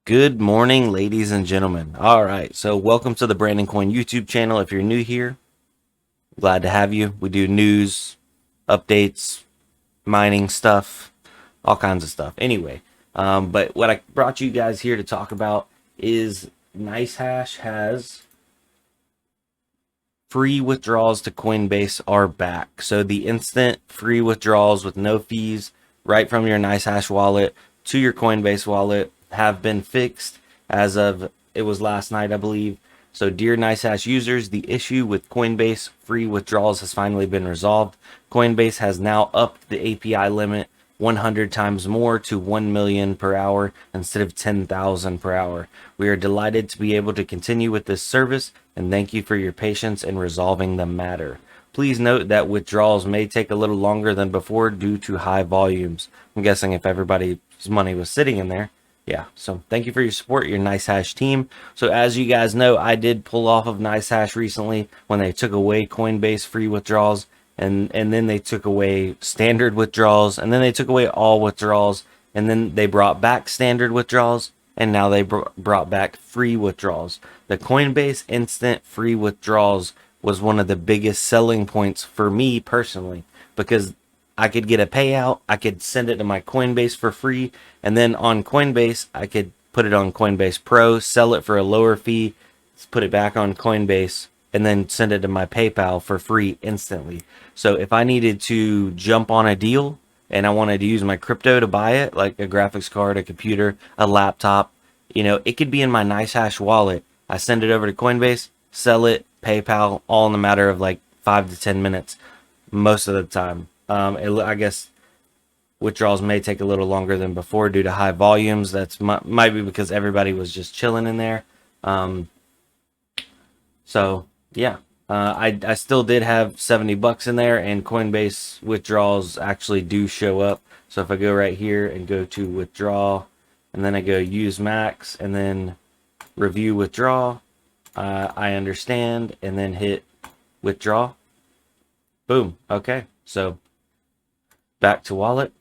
Good morning, ladies and gentlemen. All right, so welcome to the Brandon Coin YouTube channel. If you're new here, glad to have you. We do news, updates, mining stuff, all kinds of stuff. Anyway, but what I brought you guys here to talk about is Nicehash has free withdrawals to Coinbase are back. So the instant free withdrawals with no fees right from your Nicehash wallet to your Coinbase wallet have been fixed as of it was last night, I believe. So dear Nicehash users, the issue with Coinbase free withdrawals has finally been resolved. Coinbase has now upped the API limit 100 times more to 1 million per hour instead of 10,000 per hour. We are delighted to be able to continue with this service and thank you for your patience in resolving the matter. Please note that withdrawals may take a little longer than before due to high volumes. I'm guessing if everybody's money was sitting in there. Yeah, so thank you for your support, your Nicehash team. So as you guys know, I did pull off of Nicehash recently when they took away Coinbase free withdrawals, and then they took away standard withdrawals, and then they took away all withdrawals, and then they brought back standard withdrawals, and now they brought back free withdrawals. The Coinbase instant free withdrawals was one of the biggest selling points for me personally, because I could get a payout, I could send it to my Coinbase for free, and then on Coinbase, I could put it on Coinbase Pro, sell it for a lower fee, put it back on Coinbase, and then send it to my PayPal for free instantly. So if I needed to jump on a deal and I wanted to use my crypto to buy it, like a graphics card, a computer, a laptop, it could be in my Nicehash wallet. I send it over to Coinbase, sell it, PayPal, all in a matter of like 5 to 10 minutes most of the time. I guess withdrawals may take a little longer than before due to high volumes. That's might be because everybody was just chilling in there. So yeah, I still did have $70 in there, and Coinbase withdrawals actually do show up. So if I go right here and go to withdraw, and then I go use max, and then review withdraw, I understand, and then hit withdraw. Boom. Okay, so back to wallet.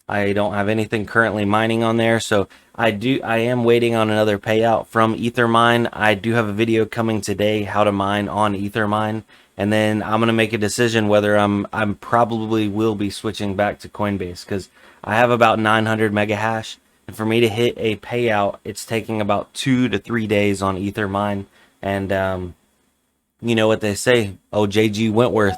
I don't have anything currently mining on there, so I am waiting on another payout from Ethermine. I do have a video coming today how to mine on Ethermine, and then I'm gonna make a decision whether I'm probably will be switching back to Coinbase, because I have about 900 mega hash, and for me to hit a payout, it's taking about 2 to 3 days on Ethermine. And you know what they say, oh, JG Wentworth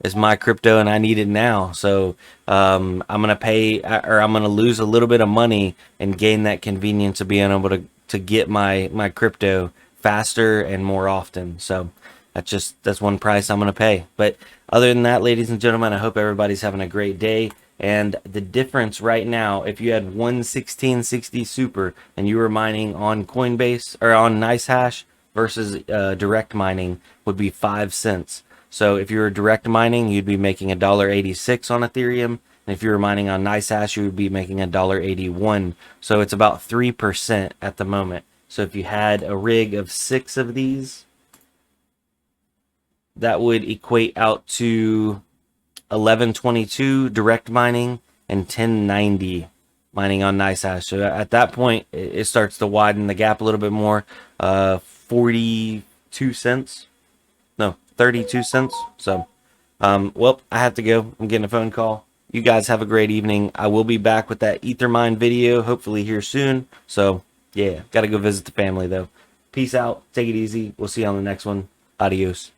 is my crypto and I need it now. So I'm gonna pay, or I'm gonna lose a little bit of money and gain that convenience of being able to get my crypto faster and more often. So that's one price I'm gonna pay. But other than that, ladies and gentlemen, I hope everybody's having a great day. And the difference right now, if you had 11660 super and you were mining on Coinbase or on Nicehash versus direct mining, would be 5 cents. So if you were direct mining, you'd be making $1.86 on Ethereum. And if you were mining on Nicehash, you would be making $1.81. So it's about 3% at the moment. So if you had a rig of 6 of these, that would equate out to 1122 direct mining and 1090 mining on Nicehash. So at that point, it starts to widen the gap a little bit more. 42 cents. No, 32 cents. So, well, I have to go. I'm getting a phone call. You guys have a great evening. I will be back with that Ethermine video, hopefully here soon. So, yeah, got to go visit the family, though. Peace out. Take it easy. We'll see you on the next one. Adios.